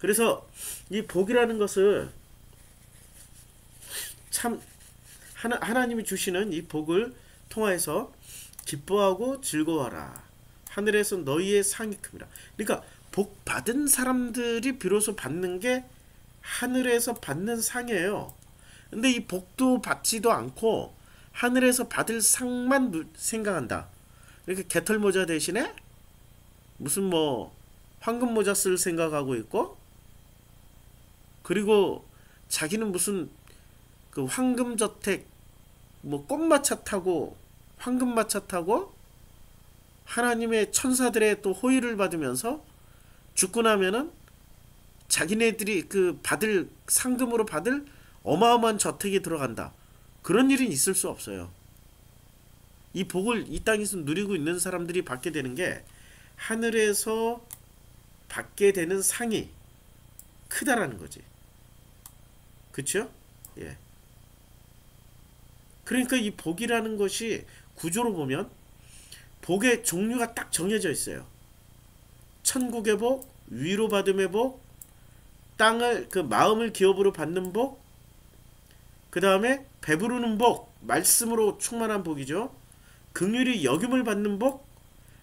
그래서 이 복이라는 것을 참 하나님이 주시는 이 복을 통하여서 기뻐하고 즐거워하라. 하늘에서 너희의 상이 큼이라. 그러니까 복 받은 사람들이 비로소 받는 게 하늘에서 받는 상이에요. 근데 이 복도 받지도 않고 하늘에서 받을 상만 생각한다. 이렇게 개털 모자 대신에 무슨 뭐 황금 모자 쓸 생각하고 있고, 그리고 자기는 무슨 그 황금저택 뭐 꽃마차 타고 황금마차 타고 하나님의 천사들의 또 호의를 받으면서 죽고 나면은 자기네들이 그 받을 상금으로 받을 어마어마한 저택에 들어간다. 그런 일은 있을 수 없어요. 이 복을 이 땅에서 누리고 있는 사람들이 받게 되는 게 하늘에서 받게 되는 상이 크다라는 거지. 그쵸? 예. 그러니까 이 복이라는 것이 구조로 보면 복의 종류가 딱 정해져 있어요. 천국의 복, 위로받음의 복, 땅을 그 마음을 기업으로 받는 복, 그 다음에 배부르는 복, 말씀으로 충만한 복이죠. 긍휼히 여김을 받는 복,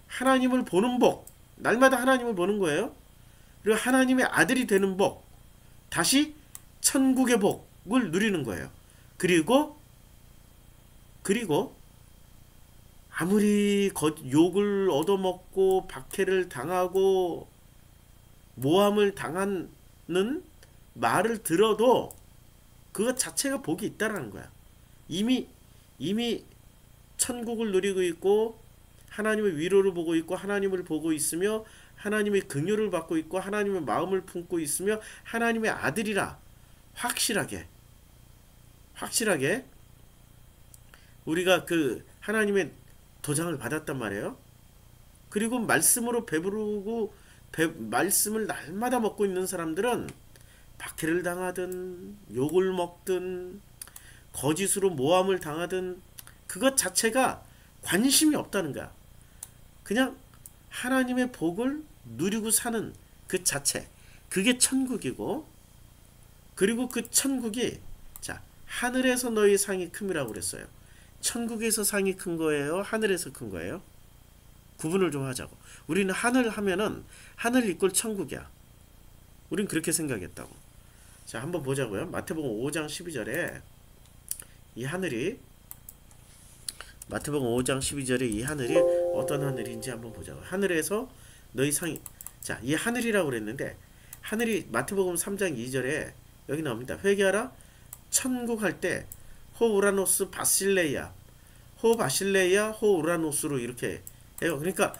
하나님을 보는 복, 날마다 하나님을 보는 거예요. 그리고 하나님의 아들이 되는 복, 다시 천국의 복을 누리는 거예요. 그리고 아무리 욕을 얻어먹고 박해를 당하고 모함을 당하는 말을 들어도 그것 자체가 복이 있다라는 거야. 이미 천국을 누리고 있고 하나님의 위로를 보고 있고 하나님을 보고 있으며 하나님의 긍휼을 받고 있고 하나님의 마음을 품고 있으며 하나님의 아들이라 확실하게 우리가 그 하나님의 도장을 받았단 말이에요. 그리고 말씀으로 배부르고 말씀을 날마다 먹고 있는 사람들은 박해를 당하든 욕을 먹든 거짓으로 모함을 당하든 그것 자체가 관심이 없다는 거야. 그냥 하나님의 복을 누리고 사는 그 자체, 그게 천국이고, 그리고 그 천국이 자 하늘에서 너희 상이 큼이라고 그랬어요. 천국에서 상이 큰 거예요? 하늘에서 큰 거예요? 구분을 좀 하자고. 우리는 하늘 하면은 하늘 이꼴 천국이야. 우린 그렇게 생각했다고. 자, 한번 보자고요. 마태복음 5장 12절에 이 하늘이 마태복음 5장 12절에 이 하늘이 어떤 하늘인지 한번 보자고요. 하늘에서 너희 상이 자, 이 하늘이라고 그랬는데 하늘이 마태복음 3장 2절에 여기 나옵니다. 회개하라 천국 할 때 호 우라노스 바실레이아 호 바실레이아 호 우라노스로 이렇게 해요. 그러니까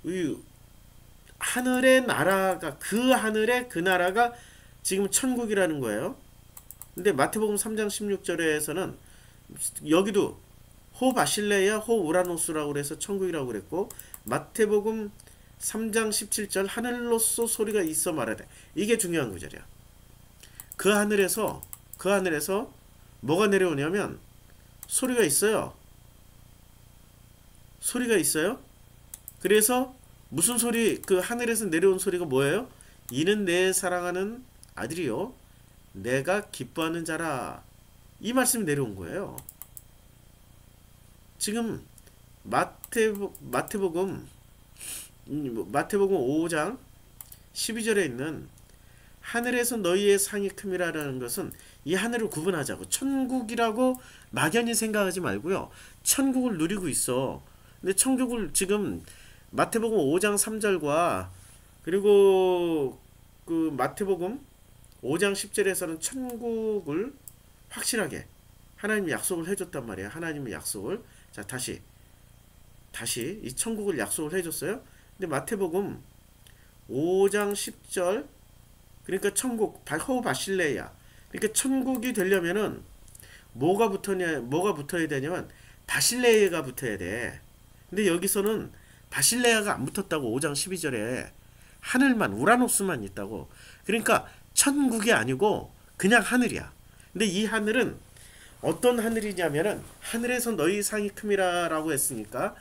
이 하늘의 나라가 그 하늘의 그 나라가 지금 천국이라는 거예요. 근데 마태복음 3장 16절에서는 여기도 호 바실레이아 호 우라노스라고 그래서 천국이라고 그랬고 마태복음 3장 17절 하늘로서 소리가 있어 말하되 이게 중요한 구절이야. 그 하늘에서 뭐가 내려오냐면 소리가 있어요. 소리가 있어요. 그래서 무슨 소리 그 하늘에서 내려온 소리가 뭐예요? 이는 내 사랑하는 아들이요 내가 기뻐하는 자라. 이 말씀이 내려온 거예요. 지금 마태복음 5장 12절에 있는 하늘에서 너희의 상이 큼이라는 것은 이 하늘을 구분하자고. 천국이라고 막연히 생각하지 말고요. 천국을 누리고 있어. 근데 천국을 지금 마태복음 5장 3절과 그리고 그 마태복음 5장 10절에서는 천국을 확실하게 하나님이 약속을 해줬단 말이에요. 하나님의 약속을. 자, 다시 이 천국을 약속을 해줬어요. 근데 마태복음 5장 10절 그러니까 천국 호 바실레야. 그러니까 천국이 되려면은 뭐가 붙어야 되냐면 바실레야가 붙어야 돼. 근데 여기서는 바실레야가 안 붙었다고. 5장 12절에 하늘만 우라노스만 있다고. 그러니까 천국이 아니고 그냥 하늘이야. 근데 이 하늘은 어떤 하늘이냐면은 하늘에서 너희 상이 큼이라라고 했으니까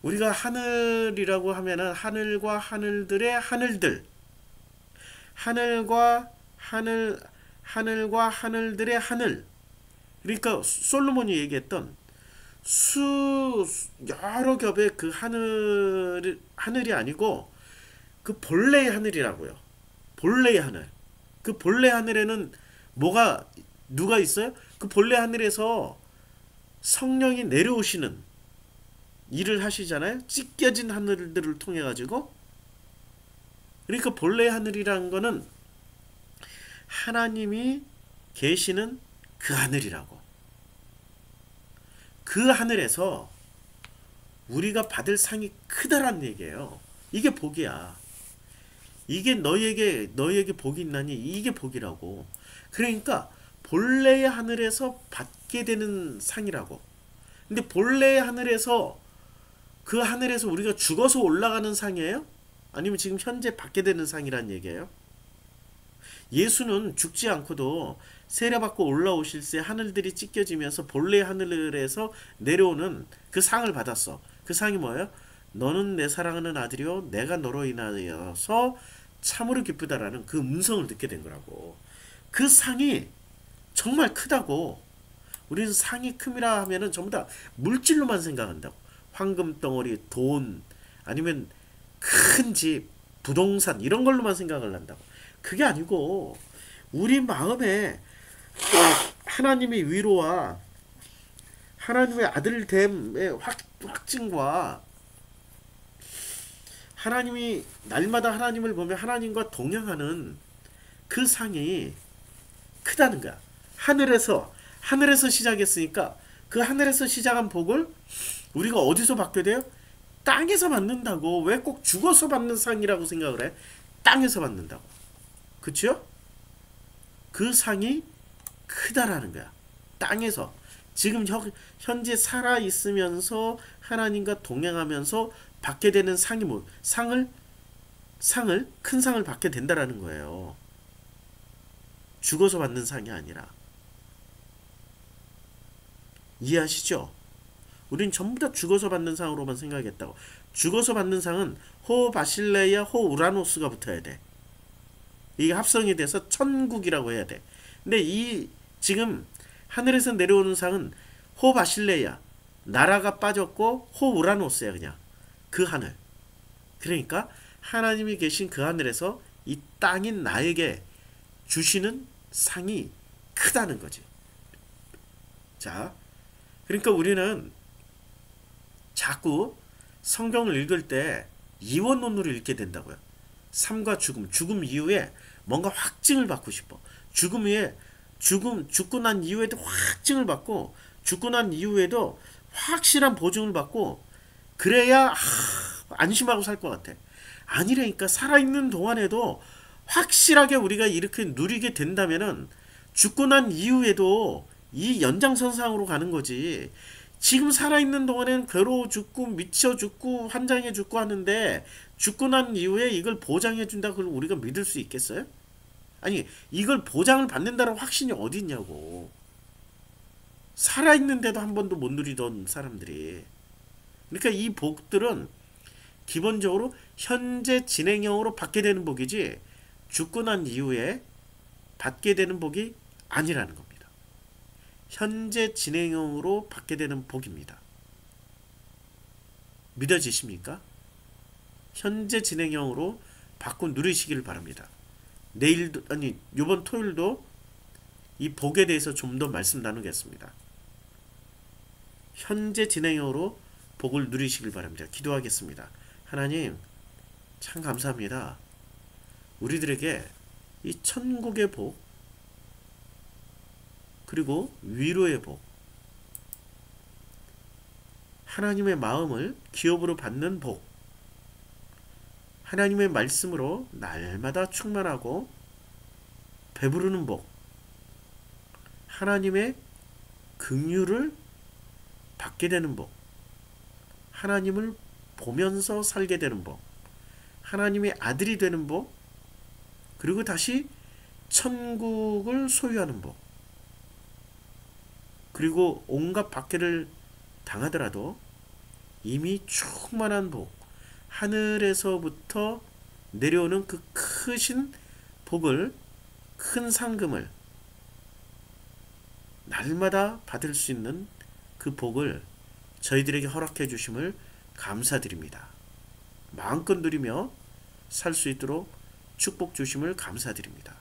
우리가 하늘이라고 하면은 하늘과 하늘들의 하늘들 하늘과 하늘과 하늘들의 하늘. 그러니까 솔로몬이 얘기했던 여러 겹의 그 하늘이 아니고 그 본래의 하늘이라고요. 본래의 하늘. 그 본래 하늘에는 누가 있어요? 그 본래 하늘에서 성령이 내려오시는 일을 하시잖아요. 찢겨진 하늘들을 통해 가지고. 그러니까 본래 하늘이라는 거는 하나님이 계시는 그 하늘이라고. 그 하늘에서 우리가 받을 상이 크다란 얘기예요. 이게 복이야. 이게 너희에게 복이 있나니 이게 복이라고. 그러니까 본래의 하늘에서 받게 되는 상이라고. 근데 본래의 하늘에서 그 하늘에서 우리가 죽어서 올라가는 상이에요? 아니면 지금 현재 받게 되는 상이란 얘기예요? 예수는 죽지 않고도 세례받고 올라오실 때 하늘들이 찢겨지면서 본래 하늘에서 내려오는 그 상을 받았어. 그 상이 뭐예요? 너는 내 사랑하는 아들이요 내가 너로 인하여서 참으로 기쁘다라는 그 음성을 듣게 된 거라고. 그 상이 정말 크다고. 우리는 상이 큼이라 하면은 전부 다 물질로만 생각한다고. 황금 덩어리, 돈, 아니면 큰 집, 부동산 이런 걸로만 생각을 한다고. 그게 아니고 우리 마음에 하나님의 위로와 하나님의 아들됨의 확증과 하나님이 날마다 하나님을 보며 하나님과 동행하는 그 상이 크다는 거야. 하늘에서 시작했으니까 그 하늘에서 시작한 복을 우리가 어디서 받게 돼요? 땅에서 받는다고. 왜 꼭 죽어서 받는 상이라고 생각을 해? 땅에서 받는다고. 그치요? 그 상이 크다라는 거야. 땅에서. 지금 현재 살아있으면서 하나님과 동행하면서 받게 되는 상이 뭐, 큰 상을 받게 된다라는 거예요. 죽어서 받는 상이 아니라. 이해하시죠? 우린 전부 다 죽어서 받는 상으로만 생각했다고. 죽어서 받는 상은 호 바실레야 호 우라노스가 붙어야 돼. 이게 합성이 돼서 천국이라고 해야 돼. 근데 이 지금 하늘에서 내려오는 상은 호 바실레야, 나라가 빠졌고 호 우라노스야. 그냥 그 하늘. 그러니까 하나님이 계신 그 하늘에서 이 땅인 나에게 주시는 상이 크다는 거지. 자, 그러니까 우리는 자꾸 성경을 읽을 때 이원론으로 읽게 된다고요. 삶과 죽음 이후에 뭔가 확증을 받고 싶어. 죽고 난 이후에도 확증을 받고, 죽고 난 이후에도 확실한 보증을 받고, 그래야 안심하고 살 것 같아. 아니라니까. 살아있는 동안에도 확실하게 우리가 이렇게 누리게 된다면은 죽고 난 이후에도 이 연장선상으로 가는 거지. 지금 살아있는 동안에는 괴로워 죽고 미쳐 죽고 환장해 죽고 하는데 죽고 난 이후에 이걸 보장해 준다 그걸 우리가 믿을 수 있겠어요? 아니, 이걸 보장을 받는다는 확신이 어디 있냐고. 살아있는데도 한 번도 못 누리던 사람들이. 그러니까 이 복들은 기본적으로 현재 진행형으로 받게 되는 복이지 죽고 난 이후에 받게 되는 복이 아니라는 겁니다. 현재 진행형으로 받게 되는 복입니다. 믿어지십니까? 현재 진행형으로 받고 누리시기를 바랍니다. 이번 토요일도 이 복에 대해서 좀 더 말씀 나누겠습니다. 현재 진행형으로 복을 누리시길 바랍니다. 기도하겠습니다. 하나님, 참 감사합니다. 우리들에게 이 천국의 복, 그리고 위로의 복, 하나님의 마음을 기업으로 받는 복, 하나님의 말씀으로 날마다 충만하고 배부르는 복, 하나님의 긍휼을 받게 되는 복, 하나님을 보면서 살게 되는 복, 하나님의 아들이 되는 복, 그리고 다시 천국을 소유하는 복, 그리고 온갖 박해를 당하더라도 이미 충만한 복, 하늘에서부터 내려오는 그 크신 복을, 큰 상금을 날마다 받을 수 있는 그 복을 저희들에게 허락해 주심을 감사드립니다. 마음껏 누리며 살 수 있도록 축복 주심을 감사드립니다.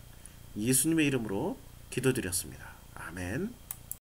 예수님의 이름으로 기도드렸습니다. 아멘.